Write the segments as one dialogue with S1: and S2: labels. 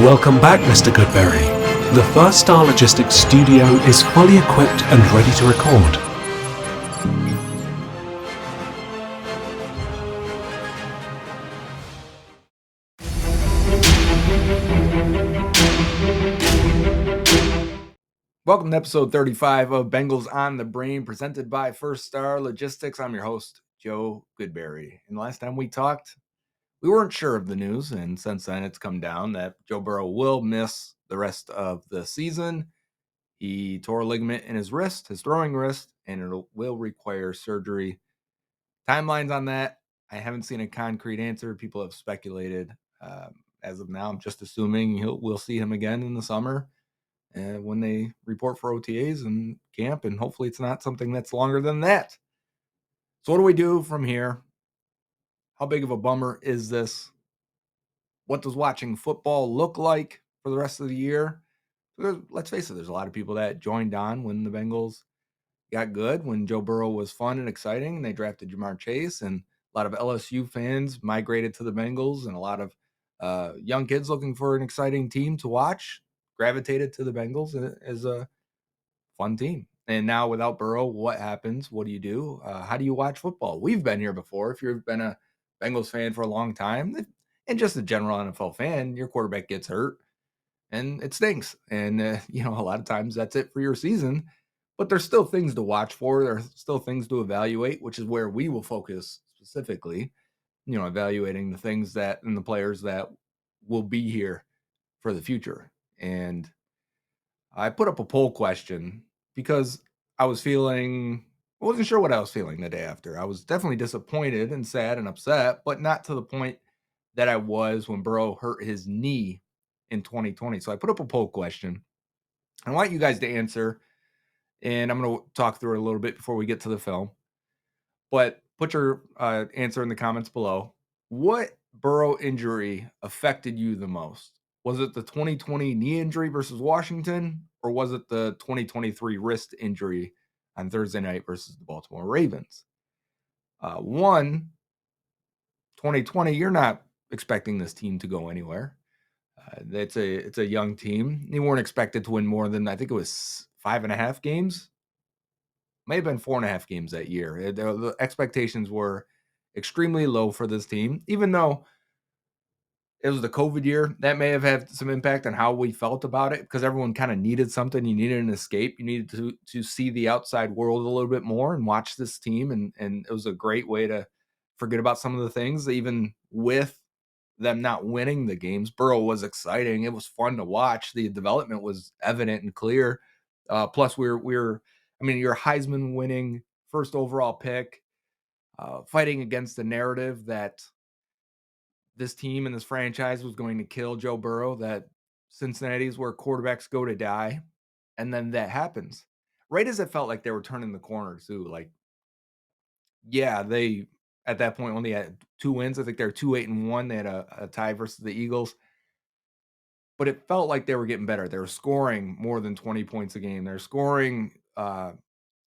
S1: Welcome back, Mr. Goodberry. The First Star Logistics studio is fully equipped and ready to record.
S2: Welcome to episode 35 of Bengals on the Brain, presented by First Star Logistics. I'm your host, Joe Goodberry. And the last time we talked, we weren't sure of the news, and since then it's come down that Joe Burrow will miss the rest of the season. He tore a ligament in his wrist, his throwing wrist, and it will require surgery. Timelines on that, I haven't seen a concrete answer. People have speculated. As of now, I'm just assuming we'll see him again in the summer when they report for OTAs and camp, and hopefully it's not something that's longer than that. So what do we do from here? How big of a bummer is this? What does watching football look like for the rest of the year? Let's face it, there's a lot of people that joined on when the Bengals got good, when Joe Burrow was fun and exciting, and they drafted Jamar Chase, and a lot of LSU fans migrated to the Bengals, and a lot of young kids looking for an exciting team to watch gravitated to the Bengals as a fun team. And now without Burrow, what happens? What do you do? How do you watch football? We've been here before. If you've been a Bengals fan for a long time, and just a general NFL fan, your quarterback gets hurt and it stinks. And, a lot of times that's it for your season. But there's still things to watch for. There are still things to evaluate, which is where we will focus specifically, evaluating the things that and the players that will be here for the future. And I put up a poll question because I wasn't sure what I was feeling the day after. I was definitely disappointed and sad and upset, but not to the point that I was when Burrow hurt his knee in 2020. So I put up a poll question. I want you guys to answer, and I'm going to talk through it a little bit before we get to the film. But put your answer in the comments below. What Burrow injury affected you the most? Was it the 2020 knee injury versus Washington, or was it the 2023 wrist injury on Thursday night versus the Baltimore Ravens? 2020, you're not expecting this team to go anywhere. It's a young team. They weren't expected to win more than, I think it was 5.5 games. May have been 4.5 games that year. The expectations were extremely low for this team, even though it was the COVID year. That may have had some impact on how we felt about it, because everyone kind of needed something. You needed an escape. You needed to see the outside world a little bit more and watch this team. And it was a great way to forget about some of the things, even with them not winning the games. Burrow was exciting. It was fun to watch. The development was evident and clear. Plus, you're a Heisman winning first overall pick, fighting against the narrative that this team and this franchise was going to kill Joe Burrow, that Cincinnati is where quarterbacks go to die. And then that happens. Right as it felt like they were turning the corner, too. Like, yeah, they at that point only had 2 wins. I think they're 2-8-1. They had a tie versus the Eagles. But it felt like they were getting better. They were scoring more than 20 points a game. They're scoring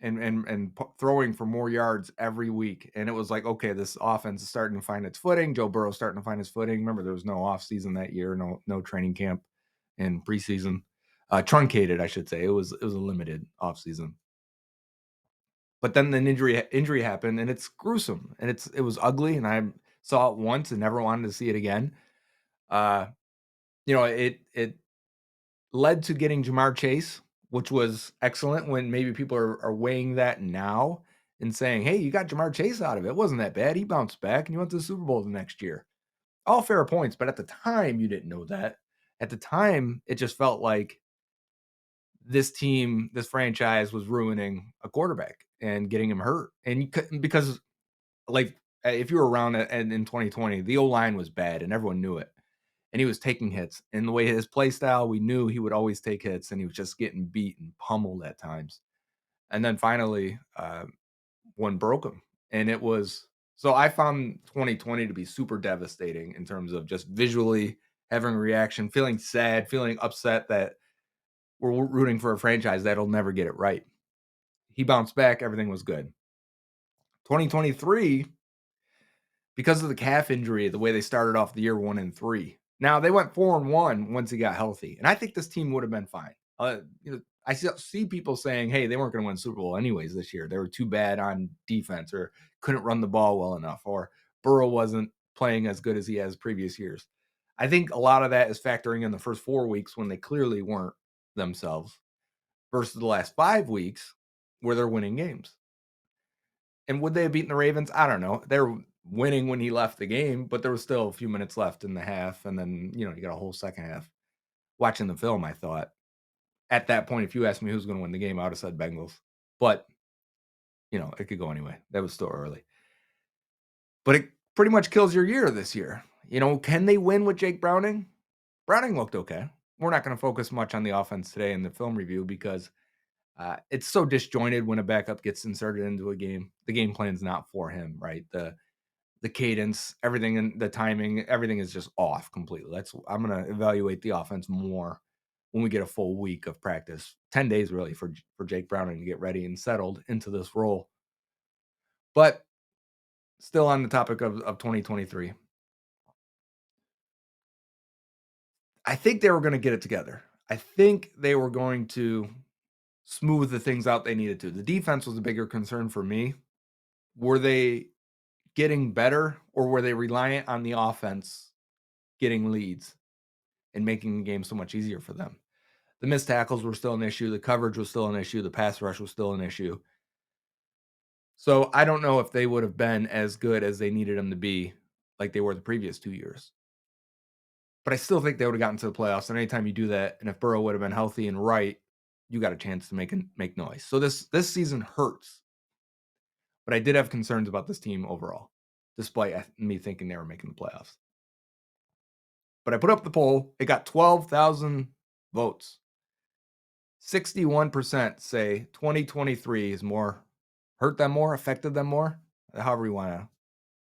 S2: and throwing for more yards every week. And it was like, okay, this offense is starting to find its footing. Joe Burrow's starting to find his footing. Remember, there was no offseason that year, no training camp and preseason. Truncated, I should say. It was a limited offseason. But then the injury happened, and it's gruesome, and it was ugly, and I saw it once and never wanted to see it again. It led to getting Jamar Chase, which was excellent, when maybe people are weighing that now and saying, hey, you got Jamar Chase out of it. It wasn't that bad. He bounced back and he went to the Super Bowl the next year. All fair points, but at the time, you didn't know that. At the time, it just felt like this team, this franchise was ruining a quarterback and getting him hurt. And you couldn't, because, like, if you were around in 2020, the O-line was bad and everyone knew it. And he was taking hits. And the way his play style, we knew he would always take hits, and he was just getting beat and pummeled at times. And then finally, one broke him. And it was so I found 2020 to be super devastating in terms of just visually having a reaction, feeling sad, feeling upset that we're rooting for a franchise that'll never get it right. He bounced back. Everything was good. 2023, because of the calf injury, the way they started off the year 1-3, Now they went 4-1 once he got healthy, and I think this team would have been fine. I see people saying, "Hey, they weren't going to win Super Bowl anyways this year. They were too bad on defense, or couldn't run the ball well enough, or Burrow wasn't playing as good as he has previous years." I think a lot of that is factoring in the first 4 weeks when they clearly weren't themselves, versus the last 5 weeks where they're winning games. And would they have beaten the Ravens? I don't know. They were winning when he left the game, but there was still a few minutes left in the half, and then you got a whole second half. Watching the film, I thought at that point, if you asked me who's going to win the game, I would have said Bengals. But it could go anyway. That was still early. But it pretty much kills your year this year. Can they win with Jake Browning? Browning looked okay. We're not going to focus much on the offense today in the film review because it's so disjointed when a backup gets inserted into a game. The game plan's not for him, right? The cadence, everything, and the timing, everything is just off completely. I'm going to evaluate the offense more when we get a full week of practice, 10 days really for Jake Browning to get ready and settled into this role. But still on the topic of 2023, I think they were going to get it together. I think they were going to smooth the things out they needed to. The defense was a bigger concern for me. Were they getting better, or were they reliant on the offense getting leads and making the game so much easier for them? The missed tackles were still an issue. The coverage was still an issue. The pass rush was still an issue. So I don't know if they would have been as good as they needed them to be like they were the previous 2 years. But I still think they would have gotten to the playoffs. And anytime you do that, and if Burrow would have been healthy and right, you got a chance to make noise. So this season hurts. But I did have concerns about this team overall, despite me thinking they were making the playoffs. But I put up the poll. It got 12,000 votes. 61% say 2023 is more hurt them more, affected them more, however you want to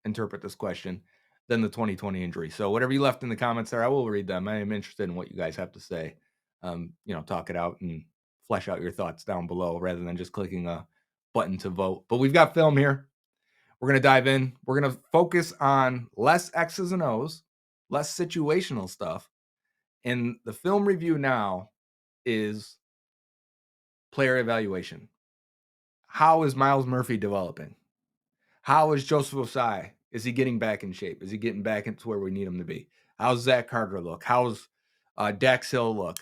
S2: interpret this question, than the 2020 injury. So whatever you left in the comments there, I will read them. I am interested in what you guys have to say. Talk it out and flesh out your thoughts down below rather than just clicking a button to vote. But we've got film here. We're going to dive in. We're going to focus on less X's and O's, less situational stuff. And the film review now is player evaluation. How is Miles Murphy developing? How is Joseph Osai? Is he getting back in shape? Is he getting back into where we need him to be? How's Zach Carter look? How's Dax Hill look?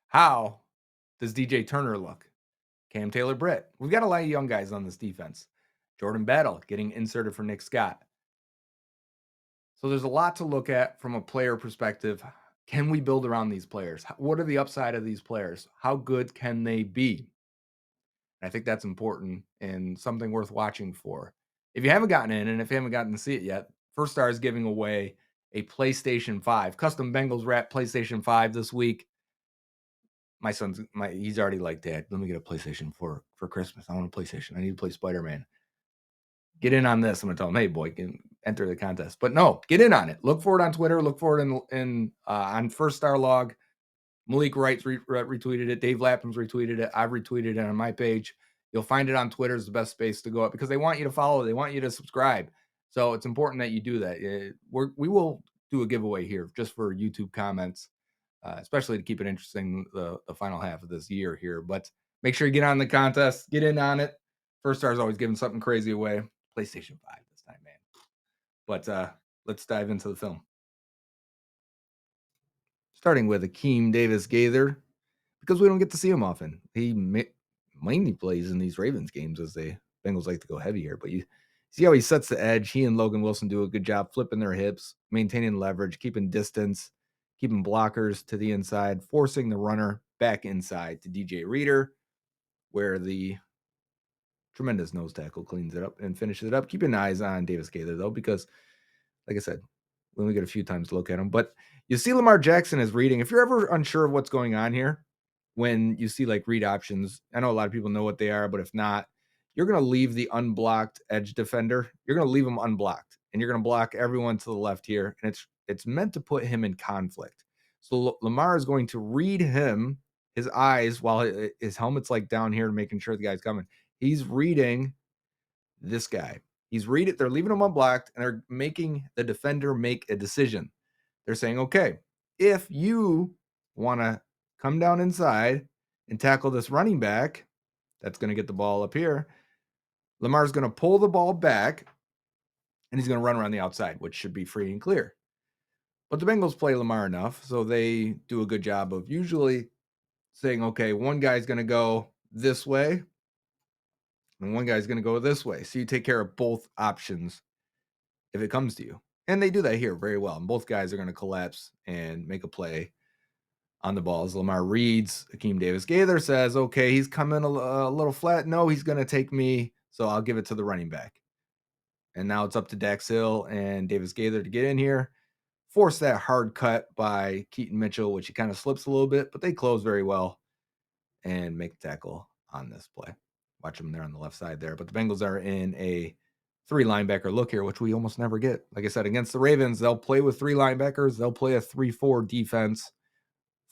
S2: How does DJ Turner look? Cam Taylor-Britt. We've got a lot of young guys on this defense. Jordan Battle getting inserted for Nick Scott. So there's a lot to look at from a player perspective. Can we build around these players? What are the upside of these players? How good can they be? I think that's important and something worth watching for. If you haven't gotten in, and if you haven't gotten to see it yet, First Star is giving away a PlayStation 5, custom Bengals wrap PlayStation 5 this week. My son's he's already like, Dad, let me get a PlayStation for Christmas. I want a PlayStation. I need to play Spider-Man. Get in on this. I'm gonna tell him, hey boy, can enter the contest. But no, get in on it. Look for it on Twitter. Look for it in on First Star Log. Malik Wright retweeted it. Dave Lapham's retweeted it. I've retweeted it on my page. You'll find it on Twitter is the best space to go up because they want you to follow. They want you to subscribe. So it's important that you do that. We will do a giveaway here just for YouTube comments, especially to keep it interesting the final half of this year here. But make sure you get on the contest. Get in on it. First Star is always giving something crazy away. PlayStation 5 this time, man. But let's dive into the film. Starting with Akeem Davis Gaither, because we don't get to see him often. He mainly plays in these Ravens games as the Bengals like to go heavy here. But you see how he sets the edge. He and Logan Wilson do a good job flipping their hips, maintaining leverage, keeping distance, keeping blockers to the inside, forcing the runner back inside to DJ Reader, where the tremendous nose tackle cleans it up and finishes it up. Keeping eyes on Davis Gaither, though, because, like I said, we only get a few times to look at him. But you see Lamar Jackson is reading. If you're ever unsure of what's going on here, when you see like read options, I know a lot of people know what they are, but if not, you're going to leave the unblocked edge defender. You're going to leave him unblocked, and you're going to block everyone to the left here. And it's meant to put him in conflict. So Lamar is going to read him, his eyes, while his helmet's like down here, making sure the guy's coming. He's reading this guy. They're leaving him unblocked, and they're making the defender make a decision. They're saying, okay, if you want to come down inside and tackle this running back that's going to get the ball up here, Lamar's going to pull the ball back and he's going to run around the outside, which should be free and clear. But the Bengals play Lamar enough, so they do a good job of usually saying, okay, one guy's going to go this way and one guy's going to go this way. So you take care of both options if it comes to you. And they do that here very well. And both guys are going to collapse and make a play on the ball. As Lamar reads, Akeem Davis-Gaither says, okay, he's coming a little flat. No, he's going to take me, so I'll give it to the running back. And now it's up to Dax Hill and Davis-Gaither to get in here, force that hard cut by Keaton Mitchell, which he kind of slips a little bit, but they close very well and make the tackle on this play. Watch them there on the left side there. But the Bengals are in a 3 linebacker look here, which we almost never get. Like I said, against the Ravens, they'll play with 3 linebackers. They'll play a 3-4 defense,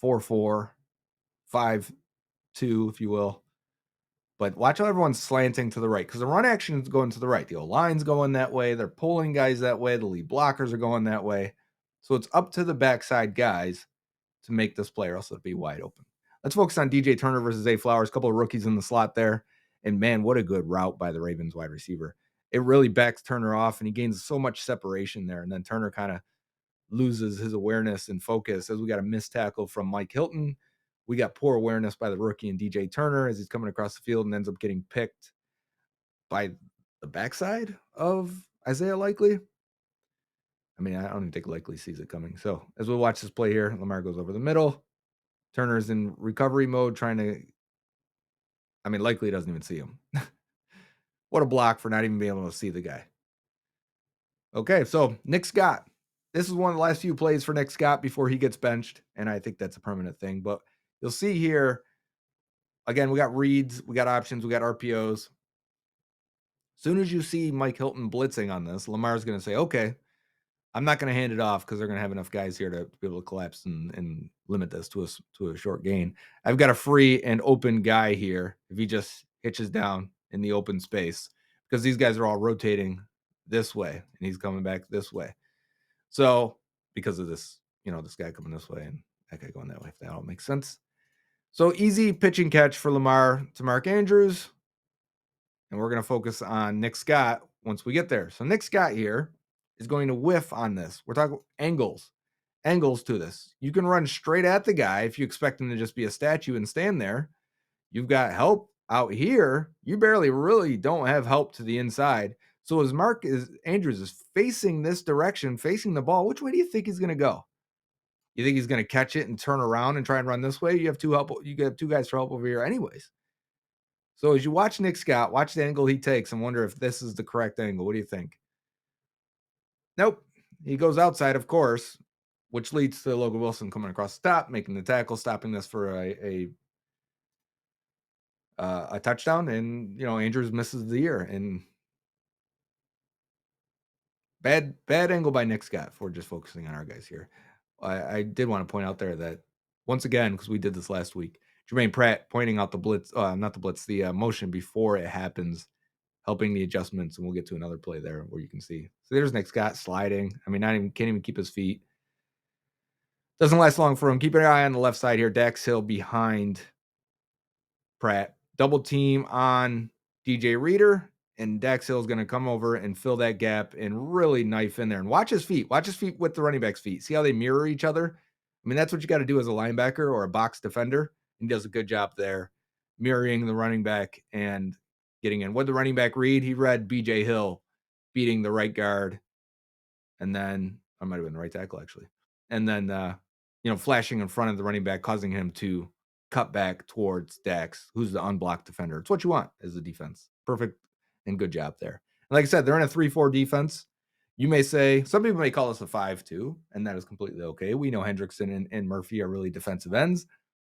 S2: 4-4, 5-2, if you will. But watch how everyone's slanting to the right, because the run action is going to the right. The O-line's going that way. They're pulling guys that way. The lead blockers are going that way. So it's up to the backside guys to make this play, or else it'll be wide open. Let's focus on DJ Turner versus Zay Flowers. A couple of rookies in the slot there. And man, what a good route by the Ravens wide receiver. It really backs Turner off, and he gains so much separation there. And then Turner kind of loses his awareness and focus as we got a missed tackle from Mike Hilton. We got poor awareness by the rookie and DJ Turner as he's coming across the field and ends up getting picked by the backside of Isaiah Likely. I mean, I don't even think Likely sees it coming. So as we watch this play here, Lamar goes over the middle. Turner's in recovery mode trying to, Likely doesn't even see him. What a block for not even being able to see the guy. Okay, so Nick Scott. This is one of the last few plays for Nick Scott before he gets benched, and I think that's a permanent thing. But you'll see here, again, we got reads, we got options, we got RPOs. As soon as you see Mike Hilton blitzing on this, Lamar's going to say, okay, I'm not going to hand it off because they're going to have enough guys here to be able to collapse and limit this to a short gain. I've got a free and open guy here if he just hitches down in the open space, because these guys are all rotating this way and he's coming back this way. So because of this, this guy coming this way and that guy going that way, if that all makes sense. So easy pitch and catch for Lamar to Mark Andrews. And we're going to focus on Nick Scott once we get there. So Nick Scott here is going to whiff on this. We're talking angles to this. You can run straight at the guy if you expect him to just be a statue and stand there. You've got help out here. You barely really don't have help to the inside. So as Andrews is facing this direction, facing the ball, which way do you think he's going to go? You think he's going to catch it and turn around and try and run this way? You have 2 guys for help over here anyways. So as you watch Nick Scott, watch the angle he takes and wonder if this is the correct angle. What do you think? Nope. He goes outside, of course, which leads to Logan Wilson coming across the top, making the tackle, stopping this for a touchdown. And, Andrews misses the ear. And bad angle by Nick Scott for just focusing on our guys here. I did want to point out there that once again, because we did this last week, Jermaine Pratt pointing out the blitz, not the blitz, the motion before it happens, helping the adjustments, and we'll get to another play there where you can see. So there's Nick Scott sliding. Can't even keep his feet. Doesn't last long for him. Keep an eye on the left side here. Dax Hill behind Pratt. Double team on DJ Reader, and Dax Hill is going to come over and fill that gap and really knife in there. And watch his feet. Watch his feet with the running back's feet. See how they mirror each other? That's what you got to do as a linebacker or a box defender. He does a good job there, mirroring the running back and getting in. What did the running back read? He read BJ Hill beating the right guard, and then I might have been the right tackle actually, and then flashing in front of the running back, causing him to cut back towards Dax, who's the unblocked defender. It's what you want as a defense. Perfect and good job there. And like I said, they're in a 3-4 defense. You may say, some people may call us a 5-2, and that is completely okay. We know Hendrickson and Murphy are really defensive ends.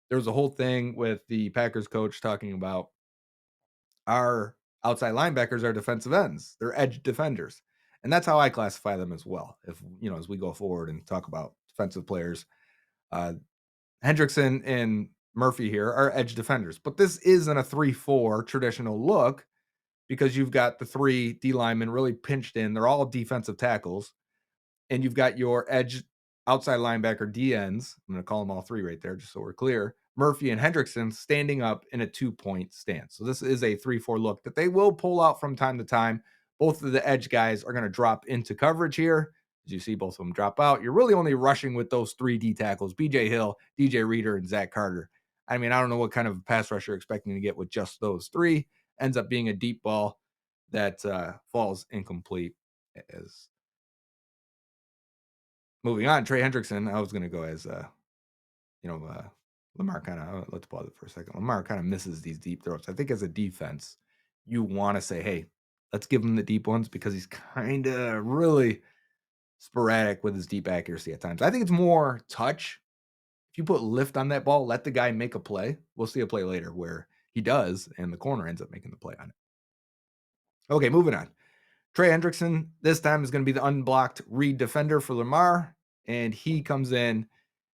S2: There was a whole thing with the Packers coach talking about our outside linebackers are defensive ends. They're edge defenders. And that's how I classify them as well. If, as we go forward and talk about defensive players, Hendrickson and Murphy here are edge defenders, but this isn't a 3-4 traditional look. because you've got the 3 D linemen really pinched in. They're all defensive tackles, and you've got your edge outside linebacker DNs. I'm going to call them all 3 right there just so we're clear. Murphy and Hendrickson standing up in a 2-point stance. So this is a 3-4 look that they will pull out from time to time. Both of the edge guys are going to drop into coverage here. As you see, both of them drop out. You're really only rushing with those 3 D tackles, BJ Hill, DJ Reader, and Zach Carter. I mean, I don't know what kind of pass rush you're expecting to get with just those 3. Ends up being a deep ball that falls incomplete. As moving on, Trey Hendrickson, I was going to go as Lamar kind of, let's pause it for a second. Lamar kind of misses these deep throws. I think as a defense, you want to say, hey, let's give him the deep ones because he's kind of really sporadic with his deep accuracy at times. I think it's more touch. If you put lift on that ball, let the guy make a play. We'll see a play later where he does, and the corner ends up making the play on it. Okay, moving on. Trey Hendrickson this time is going to be the unblocked read defender for Lamar, and he comes in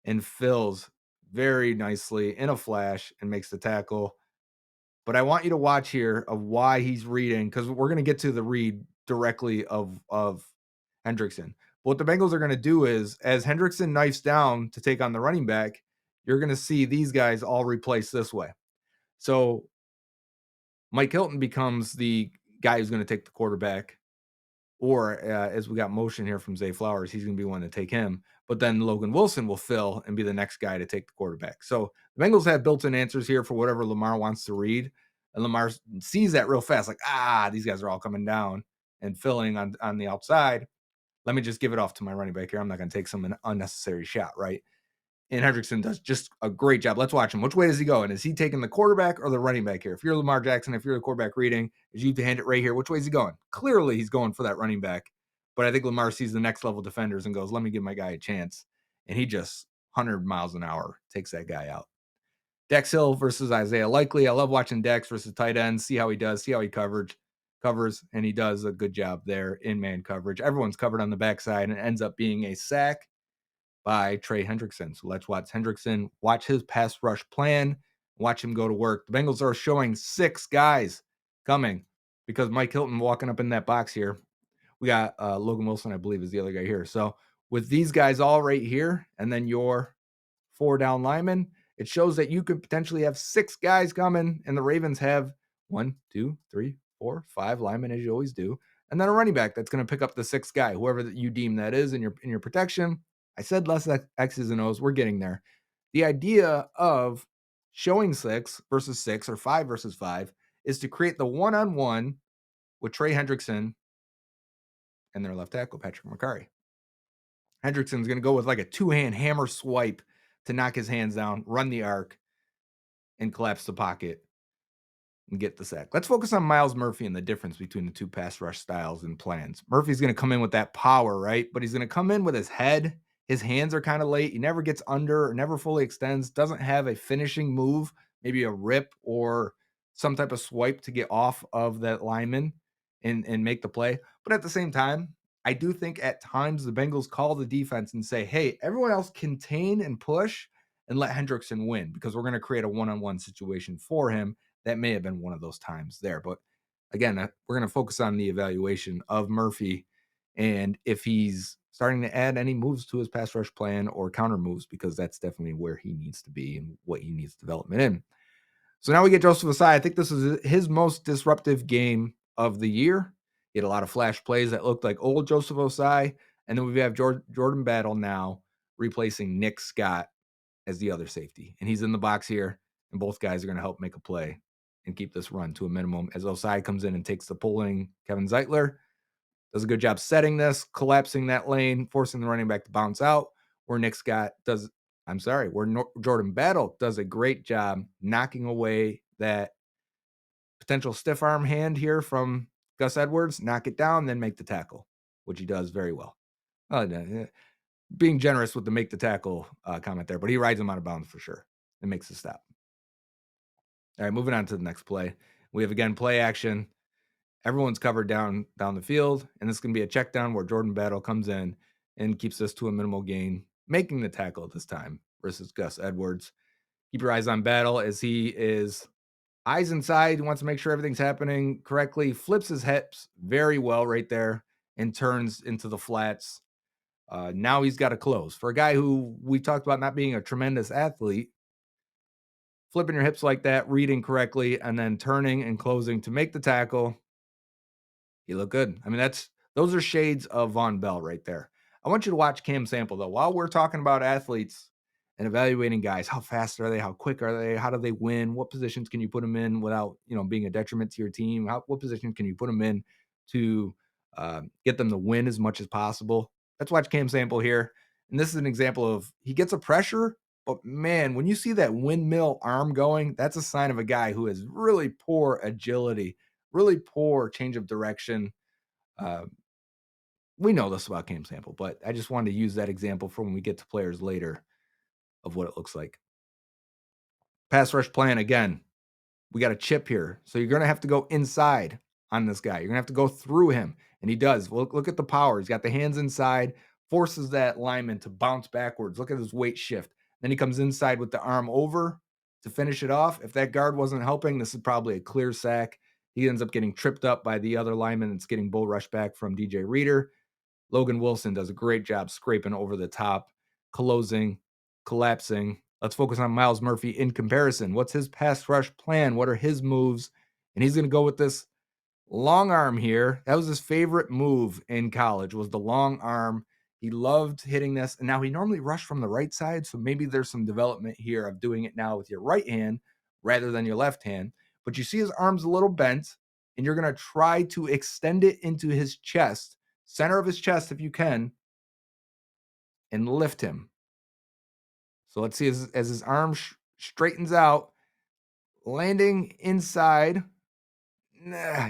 S2: and fills very nicely in a flash and makes the tackle. But I want you to watch here of why he's reading, because we're going to get to the read directly of Hendrickson. What the Bengals are going to do is, as Hendrickson knifes down to take on the running back, you're going to see these guys all replace this way. So Mike Hilton becomes the guy who's going to take the quarterback, or as we got motion here from Zay Flowers, he's going to be one to take him. But then Logan Wilson will fill and be the next guy to take the quarterback. So the Bengals have built-in answers here for whatever Lamar wants to read. And Lamar sees that real fast, like, these guys are all coming down and filling on the outside. Let me just give it off to my running back here. I'm not going to take some unnecessary shot, right? And Hendrickson does just a great job. Let's watch him. Which way does he go? And is he taking the quarterback or the running back here? If you're Lamar Jackson, if you're the quarterback reading, is you to hand it right here? Which way is he going? Clearly, he's going for that running back. But I think Lamar sees the next level defenders and goes, let me give my guy a chance. And he just 100 miles an hour takes that guy out. Dex Hill versus Isaiah Likely. I love watching Dex versus tight ends, see how he does, see how he covers, and he does a good job there in man coverage. Everyone's covered on the backside, and it ends up being a sack by Trey Hendrickson. So let's watch Hendrickson, watch his pass rush plan, watch him go to work. The Bengals are showing 6 guys coming because Mike Hilton walking up in that box here. We got Logan Wilson, I believe, is the other guy here. So with these guys all right here, and then your 4 down linemen, it shows that you could potentially have 6 guys coming, and the Ravens have 1, 2, 3, 4, 5 linemen, as you always do, and then a running back that's going to pick up the 6th guy, whoever that you deem that is in your protection. I said less X's and O's. We're getting there. The idea of showing 6 versus 6 or 5 versus 5 is to create the one-on-one with Trey Hendrickson and their left tackle, Patrick McCarry. Hendrickson's going to go with like a 2-hand hammer swipe to knock his hands down, run the arc, and collapse the pocket and get the sack. Let's focus on Myles Murphy and the difference between the 2 pass rush styles and plans. Murphy's going to come in with that power, right? But he's going to come in with his head. His hands are kind of late. He never gets under or never fully extends, doesn't have a finishing move, maybe a rip or some type of swipe to get off of that lineman and make the play. But at the same time, I do think at times the Bengals call the defense and say, hey, everyone else contain and push and let Hendrickson win because we're going to create a one-on-one situation for him. That may have been one of those times there. But again, we're going to focus on the evaluation of Murphy and if he's starting to add any moves to his pass rush plan or counter moves, because that's definitely where he needs to be and what he needs development in. So now we get Joseph Ossai. I think this is his most disruptive game of the year. He had a lot of flash plays that looked like old Joseph Ossai. And then we have Jordan Battle now replacing Nick Scott as the other safety. And he's in the box here, and both guys are going to help make a play and keep this run to a minimum as Ossai comes in and takes the pulling Kevin Zeitler. Does a good job setting this, collapsing that lane, forcing the running back to bounce out, where Nick Scott does, Jordan Battle does a great job knocking away that potential stiff arm hand here from Gus Edwards, knock it down, then make the tackle, which he does very well. Being generous with the make the tackle comment there, but he rides him out of bounds for sure and makes the stop. All right, moving on to the next play. We have, again, play action. Everyone's covered down the field, and this is going to be a check down where Jordan Battle comes in and keeps this to a minimal gain, making the tackle this time versus Gus Edwards. Keep your eyes on Battle as he is Eyes inside, he wants to make sure everything's happening correctly, flips his hips very well right there and turns into the flats. Now he's got to close. For a guy who we talked about not being a tremendous athlete, flipping your hips like that, reading correctly, and then turning and closing to make the tackle, he looked good. I mean, those are shades of Von Bell right there. I want you to watch Cam Sample though. While we're talking about athletes and evaluating guys, how fast are they? How quick are they? How do they win? What positions can you put them in without being a detriment to your team? What position can you put them in to get them to win as much as possible? Let's watch Cam Sample here, and this is an example of he gets a pressure, but man, when you see that windmill arm going, that's a sign of a guy who has really poor agility, really poor change of direction. Uh, we know this about Cam Sample, but I just wanted to use that example for when we get to players later of what it looks like. Pass rush plan again. We got a chip here. So you're going to have to go inside on this guy. You're going to have to go through him. And he does. Look at the power. He's got the hands inside, forces that lineman to bounce backwards. Look at his weight shift. Then he comes inside with the arm over to finish it off. If that guard wasn't helping, this is probably a clear sack. He ends up getting tripped up by the other lineman that's getting bull rush back from DJ Reader. Logan Wilson does a great job scraping over the top, closing, collapsing. Let's focus on Miles Murphy in comparison. What's his pass rush plan? What are his moves? And he's going to go with this long arm here. That was his favorite move in college, was the long arm. He loved hitting this. And now he normally rushed from the right side. So maybe there's some development here of doing it now with your right hand rather than your left hand. But you see his arm's a little bent, and you're going to try to extend it into his chest, center of his chest if you can, and lift him. So let's see as his arm straightens out, landing inside.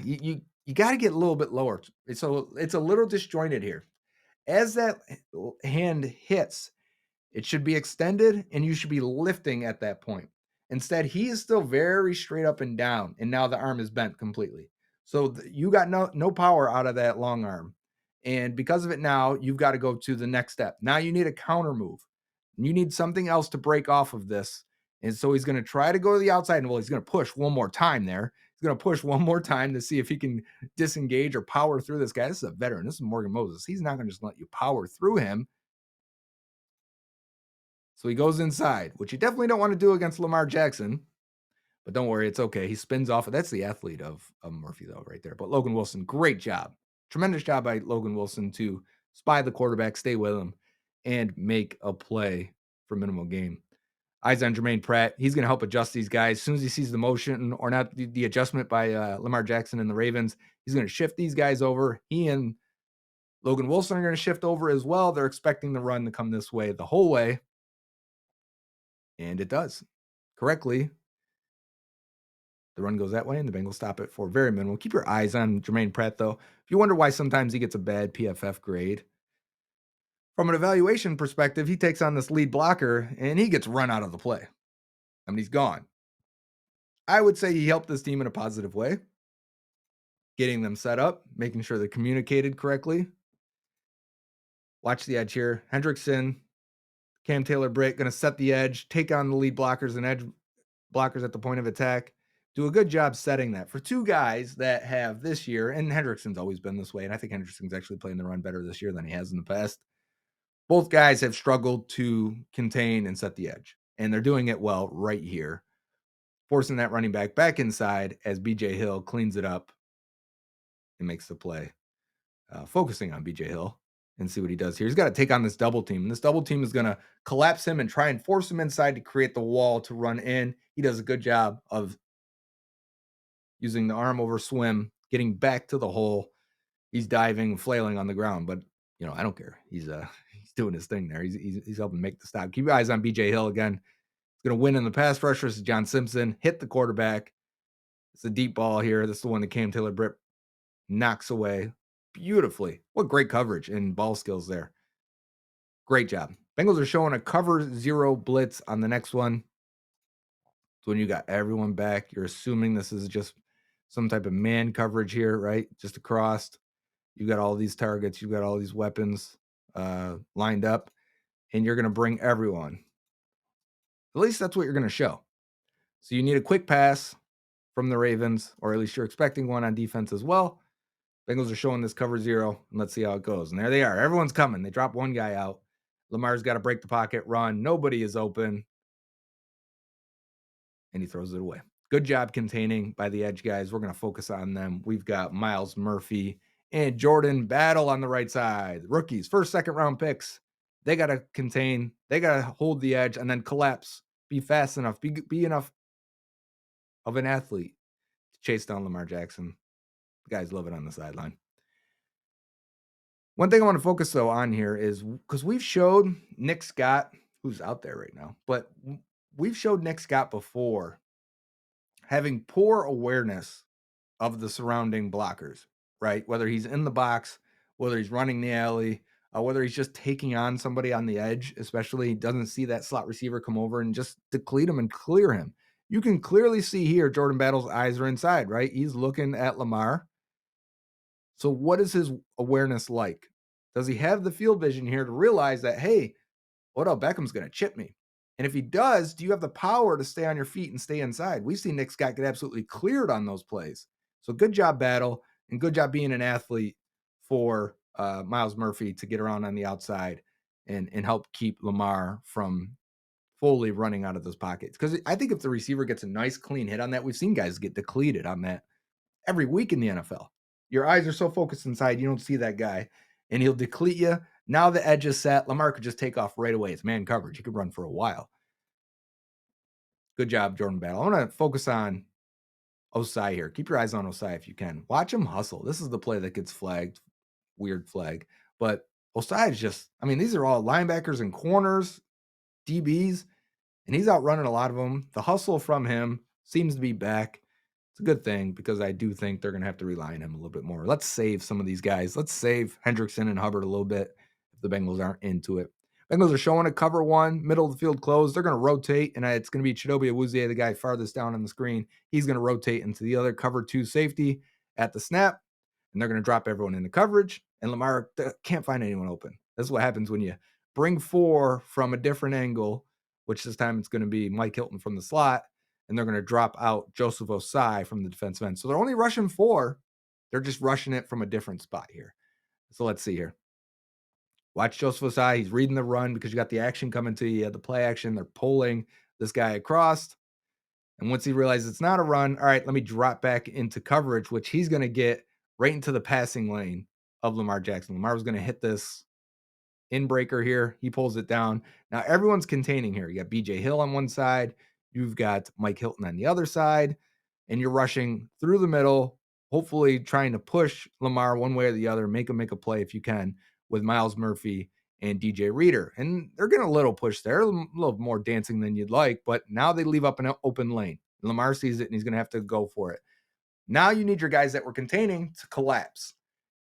S2: You got to get a little bit lower. So it's a little disjointed here. As that hand hits, it should be extended and you should be lifting at that point. Instead, he is still very straight up and down, and now the arm is bent completely. So you got no power out of that long arm. And because of it now, you've got to go to the next step. Now you need a counter move. You need something else to break off of this. And so he's going to try to go to the outside, and he's going to push one more time there. He's going to push one more time to see if he can disengage or power through this guy. This is a veteran. This is Morgan Moses. He's not going to just let you power through him. So he goes inside, which you definitely don't want to do against Lamar Jackson. But don't worry, it's okay. He spins off. That's the athlete of Murphy, though, right there. But Logan Wilson, great job. Tremendous job by Logan Wilson to spy the quarterback, stay with him, and make a play for minimal gain. Eyes on Jermaine Pratt. He's going to help adjust these guys. As soon as he sees the motion or not the adjustment by Lamar Jackson and the Ravens, he's going to shift these guys over. He and Logan Wilson are going to shift over as well. They're expecting the run to come this way the whole way. And it does correctly. The run goes that way, and the Bengals stop it for very minimal. Keep your eyes on Jermaine Pratt, though. If you wonder why sometimes he gets a bad PFF grade, from an evaluation perspective, he takes on this lead blocker, and he gets run out of the play. I mean, he's gone. I would say he helped this team in a positive way, getting them set up, making sure they're communicated correctly. Watch the edge here. Hendrickson, Cam Taylor-Britt going to set the edge, take on the lead blockers and edge blockers at the point of attack. Do a good job setting that for two guys that have this year, and Hendrickson's always been this way, and I think Hendrickson's actually playing the run better this year than he has in the past. Both guys have struggled to contain and set the edge, and they're doing it well right here, forcing that running back inside as BJ Hill cleans it up and makes the play. Focusing on BJ Hill and see what he does here. He's got to take on this double team, and this double team is going to collapse him and try and force him inside to create the wall to run in. He does a good job of using the arm over swim, getting back to the hole. He's diving, flailing on the ground, but I don't care. He's doing his thing there. He's helping make the stop. Keep your eyes on BJ Hill again. He's going to win in the pass rush versus John Simpson. Hit the quarterback. It's a deep ball here. This is the one that Cam Taylor-Britt knocks away beautifully. What great coverage and ball skills there. Great job. Bengals are showing a cover zero blitz on the next one. So when you got everyone back, you're assuming this is just some type of man coverage here, right? Just across. You got all these targets. You've got all these weapons lined up, and you're going to bring everyone. At least that's what you're going to show. So you need a quick pass from the Ravens, or at least you're expecting one on defense as well. Bengals are showing this cover 0, and let's see how it goes. And there they are. Everyone's coming. They drop one guy out. Lamar's got to break the pocket, run. Nobody is open, and he throws it away. Good job containing by the edge guys. We're going to focus on them. We've got Myles Murphy and Jordan Battle on the right side. Rookies, first, second round picks. They got to contain. They got to hold the edge and then collapse. Be fast enough. Be enough of an athlete to chase down Lamar Jackson. The guys love it on the sideline. One thing I want to focus though on here is because we've showed Nick Scott, who's out there right now, but we've showed Nick Scott before having poor awareness of the surrounding blockers, right? Whether he's in the box, whether he's running the alley, whether he's just taking on somebody on the edge, especially doesn't see that slot receiver come over and just deplete him and clear him. You can clearly see here Jordan Battle's eyes are inside, right? He's looking at Lamar. So what is his awareness like? Does he have the field vision here to realize that, hey, Odell Beckham's going to chip me? And if he does, do you have the power to stay on your feet and stay inside? We've seen Nick Scott get absolutely cleared on those plays. So good job, Battle, and good job being an athlete for Myles Murphy to get around on the outside and help keep Lamar from fully running out of those pockets. Because I think if the receiver gets a nice clean hit on that, we've seen guys get depleted on that every week in the NFL. Your eyes are so focused inside, you don't see that guy, and he'll deplete you. Now the edge is set. Lamar could just take off right away. It's man coverage. He could run for a while. Good job, Jordan Battle. I want to focus on Osai here. Keep your eyes on Osai if you can. Watch him hustle. This is the play that gets flagged. Weird flag. But Osai is just, these are all linebackers and corners, DBs, and he's outrunning a lot of them. The hustle from him seems to be back. It's a good thing because I do think they're going to have to rely on him a little bit more. Let's save some of these guys. Let's save Hendrickson and Hubbard a little bit if the Bengals aren't into it. Bengals are showing a cover 1, middle of the field closed. They're going to rotate, and it's going to be Chidobe Awuzie, the guy farthest down on the screen. He's going to rotate into the other cover 2 safety at the snap, and they're going to drop everyone into coverage, and Lamar can't find anyone open. This is what happens when you bring 4 from a different angle, which this time it's going to be Mike Hilton from the slot, and they're going to drop out Joseph Osai from the defensive end. So they're only rushing 4. They're just rushing it from a different spot here. So let's see here. Watch Joseph Osai. He's reading the run because you got the action coming to you. The play action. They're pulling this guy across. And once he realizes it's not a run, all right, let me drop back into coverage, which he's going to get right into the passing lane of Lamar Jackson. Lamar was going to hit this inbreaker here. He pulls it down. Now everyone's containing here. You got BJ Hill on one side. You've got Mike Hilton on the other side, and you're rushing through the middle, hopefully trying to push Lamar one way or the other, make him make a play if you can with Myles Murphy and DJ Reader. And they're getting a little push there, a little more dancing than you'd like, but now they leave up an open lane. Lamar sees it, and he's going to have to go for it. Now you need your guys that were containing to collapse.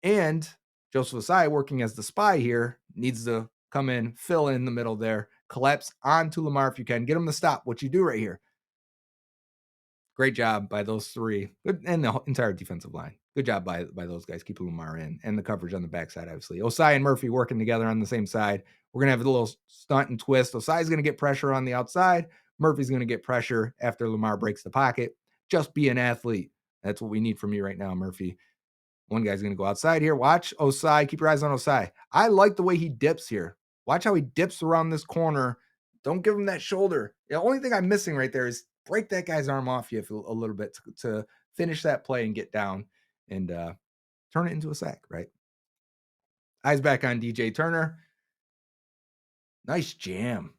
S2: And Joseph Osai, working as the spy here, needs to come in, fill in the middle there, collapse onto Lamar if you can. Get him to stop, what you do right here. Great job by those 3 and the entire defensive line. Good job by those guys keeping Lamar in, and the coverage on the backside, obviously. Osai and Murphy working together on the same side. We're going to have a little stunt and twist. Osai's going to get pressure on the outside. Murphy's going to get pressure after Lamar breaks the pocket. Just be an athlete. That's what we need from you right now, Murphy. One guy's going to go outside here. Watch Osai. Keep your eyes on Osai. I like the way he dips here. Watch how he dips around this corner. Don't give him that shoulder. The only thing I'm missing right there is break that guy's arm off you a little bit to finish that play and get down and turn it into a sack, right? Eyes back on DJ Turner. Nice jam.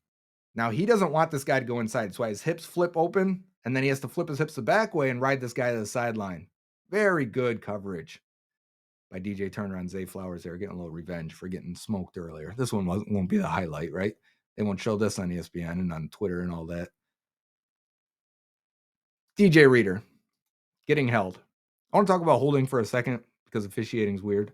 S2: Now, he doesn't want this guy to go inside. That's why his hips flip open, and then he has to flip his hips the back way and ride this guy to the sideline. Very good coverage by DJ Turner on Zay Flowers there, getting a little revenge for getting smoked earlier. This one won't be the highlight, right? They won't show this on ESPN and on Twitter and all that. DJ Reader getting held. I want to talk about holding for a second because officiating is weird.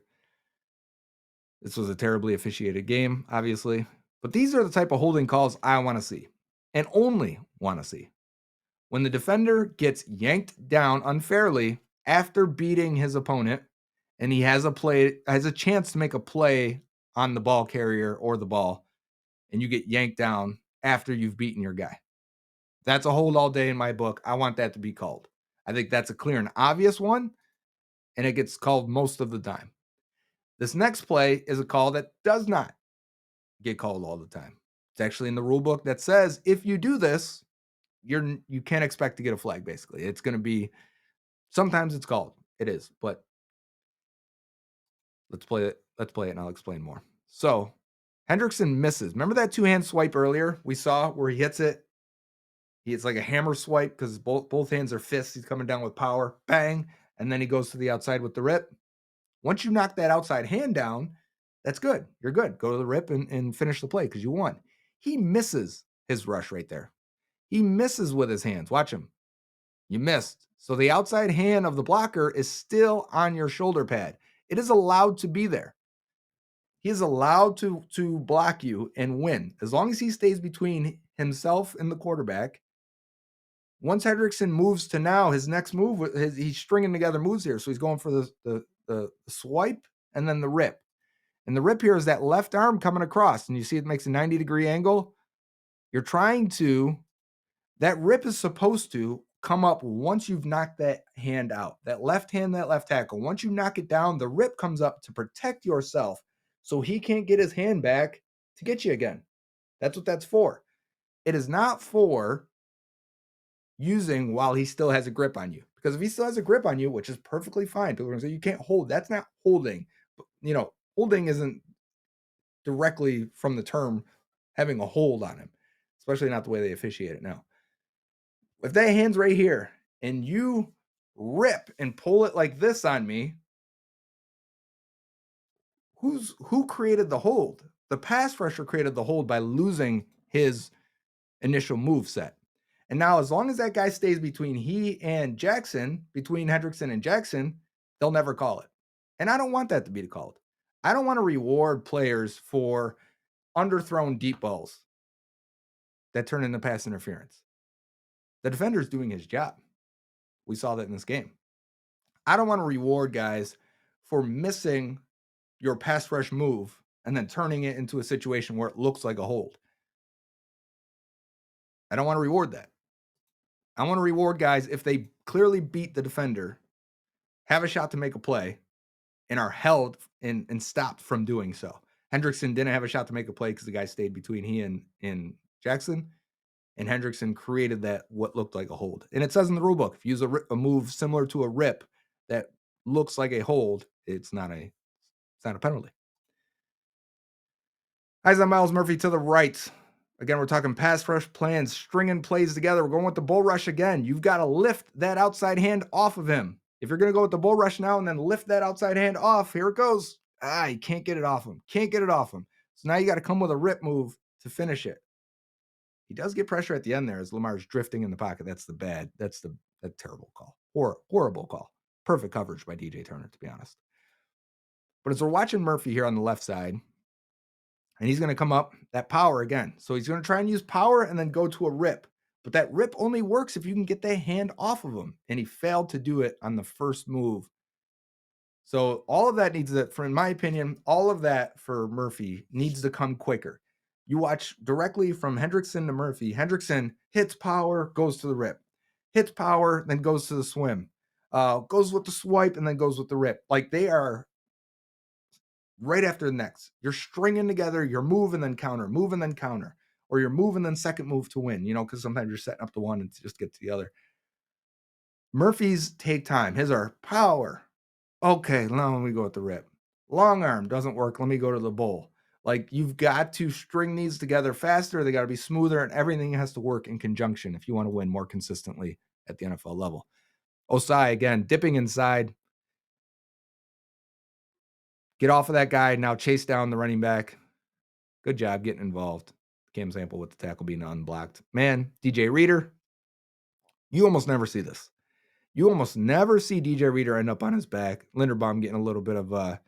S2: This was a terribly officiated game, obviously. But these are the type of holding calls I want to see and only want to see. When the defender gets yanked down unfairly after beating his opponent, and he has a chance to make a play on the ball carrier or the ball, and you get yanked down after you've beaten your guy. That's a hold all day in my book. I want that to be called. I think that's a clear and obvious one, and it gets called most of the time. This next play is a call that does not get called all the time. It's actually in the rule book that says if you do this, you can't expect to get a flag. Basically, it's going to be sometimes it's called. It is, but let's play it. Let's play it, and I'll explain more. So Hendrickson misses. Remember that two-hand swipe earlier we saw where he hits it? It's like a hammer swipe because both hands are fists. He's coming down with power, bang, and then he goes to the outside with the rip. Once you knock that outside hand down, that's good. You're good. Go to the rip and finish the play because you won. He misses his rush right there. He misses with his hands. Watch him. You missed. So the outside hand of the blocker is still on your shoulder pad. It is allowed to be there. He is allowed to block you and win. As long as he stays between himself and the quarterback. Once Hendrickson moves to now, his next move, he's stringing together moves here. So he's going for the swipe and then the rip. And the rip here is that left arm coming across. And you see it makes a 90-degree angle. You're trying to, that rip is supposed to come up once you've knocked that hand out. That left hand, that left tackle. Once you knock it down, the rip comes up to protect yourself so he can't get his hand back to get you again. That's what that's for. It is not for using while he still has a grip on you. Because if he still has a grip on you, which is perfectly fine, people are going to say you can't hold. That's not holding. Holding isn't directly from the term having a hold on him, especially not the way they officiate it now. If that hand's right here and you rip and pull it like this on me, who created the hold? The pass rusher created the hold by losing his initial move set. And now, as long as that guy stays between he and Jackson, between Hendrickson and Jackson, they'll never call it. And I don't want that to be called. I don't want to reward players for underthrown deep balls that turn into pass interference. The defender's doing his job. We saw that in this game. I don't want to reward guys for missing your pass rush move and then turning it into a situation where it looks like a hold. I don't want to reward that. I want to reward guys if they clearly beat the defender, have a shot to make a play, and are held and stopped from doing so. Hendrickson didn't have a shot to make a play because the guy stayed between he and Jackson, and Hendrickson created that what looked like a hold. And it says in the rule book, if you use a move similar to a rip that looks like a hold, it's not a penalty. Eyes on Miles Murphy to the right. Again, we're talking pass rush plans, stringing plays together. We're going with the bull rush again. You've got to lift that outside hand off of him. If you're going to go with the bull rush now and then lift that outside hand off, here it goes. You can't get it off him. Can't get it off him. So now you got to come with a rip move to finish it. He does get pressure at the end there as Lamar's drifting in the pocket. That's the terrible call. Horrible call. Perfect coverage by DJ Turner, to be honest. But as we're watching Murphy here on the left side, and he's going to come up that power again. So he's going to try and use power and then go to a rip. But that rip only works if you can get that hand off of him. And he failed to do it on the first move. So all of that needs to, in my opinion, all of that for Murphy needs to come quicker. You watch directly from Hendrickson to Murphy. Hendrickson hits power, goes to the rip. Hits power, then goes to the swim. Goes with the swipe, and then goes with the rip. Like they are right after the next. You're stringing together your move and then counter, move and then counter, or your move and then second move to win, because sometimes you're setting up the one and to just get to the other. Murphy's take time. His are power. Okay, now let me go with the rip. Long arm doesn't work. Let me go to the bull. Like you've got to string these together faster. They got to be smoother, and everything has to work in conjunction if you want to win more consistently at the NFL level. Osai, again, dipping inside. Get off of that guy. Now chase down the running back. Good job getting involved. Cam Sample with the tackle being unblocked. Man, DJ Reader, you almost never see this. You almost never see DJ Reader end up on his back. Linderbaum getting a little bit of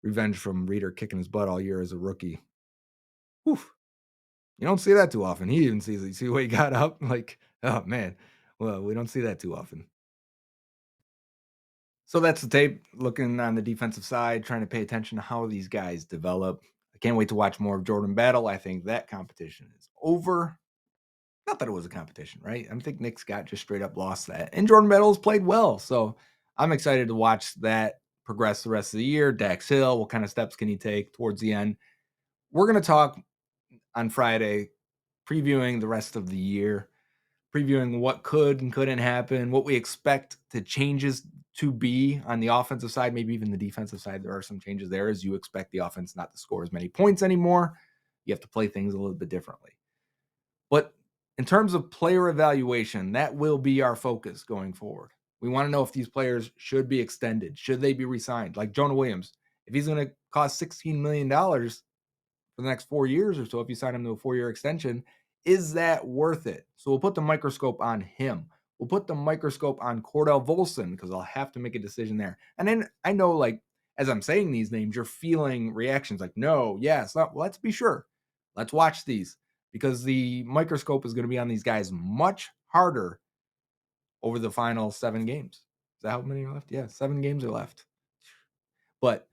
S2: revenge from Reader kicking his butt all year as a rookie. Oof. You don't see that too often. He even sees it. You see what he got up? Like, oh, man. Well, we don't see that too often. So that's the tape. Looking on the defensive side, trying to pay attention to how these guys develop. I can't wait to watch more of Jordan Battle. I think that competition is over. Not that it was a competition, right? I think Nick Scott just straight up lost that. And Jordan Meadows played well. So I'm excited to watch that progress the rest of the year. Dax Hill, what kind of steps can he take towards the end? We're going to talk on Friday, previewing the rest of the year, previewing what could and couldn't happen, what we expect the changes to be on the offensive side, maybe even the defensive side. There are some changes there as you expect the offense not to score as many points anymore. You have to play things a little bit differently. But in terms of player evaluation, that will be our focus going forward. We want to know if these players should be extended. Should they be re-signed? Like Jonah Williams, if he's going to cost $16 million for the next 4 years or so, if you sign him to a 4-year extension, is that worth it? So we'll put the microscope on him. We'll put the microscope on Cordell Volson because I'll have to make a decision there. And then I know, like, as I'm saying these names, you're feeling reactions like, no, yes, well, let's be sure. Let's watch these because the microscope is going to be on these guys much harder over the final 7 games. Is that how many are left? Yeah, 7 games are left. But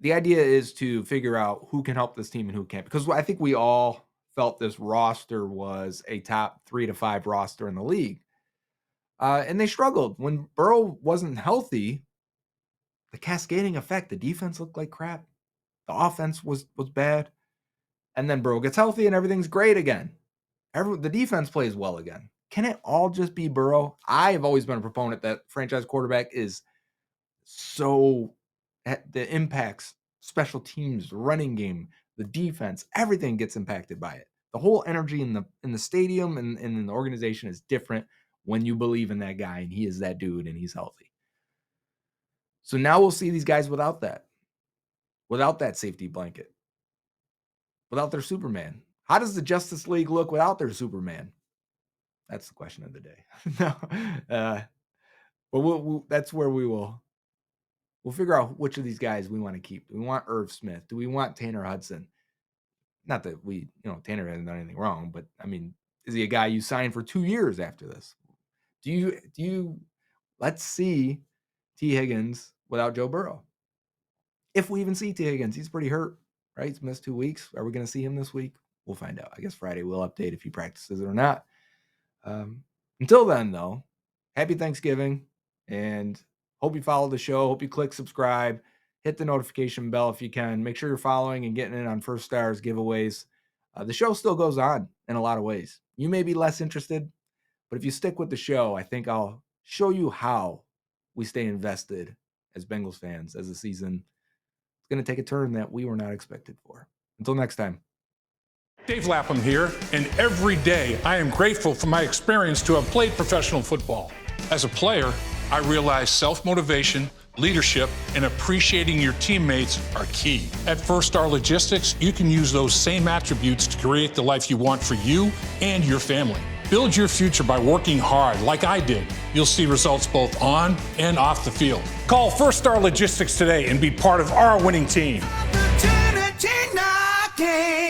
S2: the idea is to figure out who can help this team and who can't, because I think we all felt this roster was a top 3 to 5 roster in the league. And they struggled. When Burrow wasn't healthy, the cascading effect, the defense looked like crap. The offense was bad. And then Burrow gets healthy and everything's great again. The defense plays well again. Can it all just be Burrow? I've always been a proponent that franchise quarterback is so the impacts, special teams, running game, the defense, everything gets impacted by it. The whole energy in the stadium and in the organization is different when you believe in that guy and he is that dude and he's healthy. So now we'll see these guys without that safety blanket, without their Superman. How does the Justice League look without their Superman? That's the question of the day. No, but that's where we'll figure out which of these guys we want to keep. Do we want Irv Smith? Do we want Tanner Hudson? Not that Tanner hasn't done anything wrong, but I mean, is he a guy you sign for 2 years after this? Do you let's see T. Higgins without Joe Burrow. If we even see T. Higgins, he's pretty hurt, right? He's missed 2 weeks. Are we going to see him this week? We'll find out. I guess Friday we'll update if he practices it or not. Until then, though, happy Thanksgiving, and hope you follow the show. Hope you click subscribe, hit the notification bell if you can. Make sure you're following and getting in on First Stars giveaways. The show still goes on in a lot of ways. You may be less interested, but if you stick with the show, I think I'll show you how we stay invested as Bengals fans as the season is going to take a turn that we were not expected for. Until next time.
S3: Dave Lapham here, and every day I am grateful for my experience to have played professional football. As a player, I realized self-motivation, leadership, and appreciating your teammates are key. At First Star Logistics, you can use those same attributes to create the life you want for you and your family. Build your future by working hard like I did. You'll see results both on and off the field. Call First Star Logistics today and be part of our winning team.
S4: Opportunity knocking.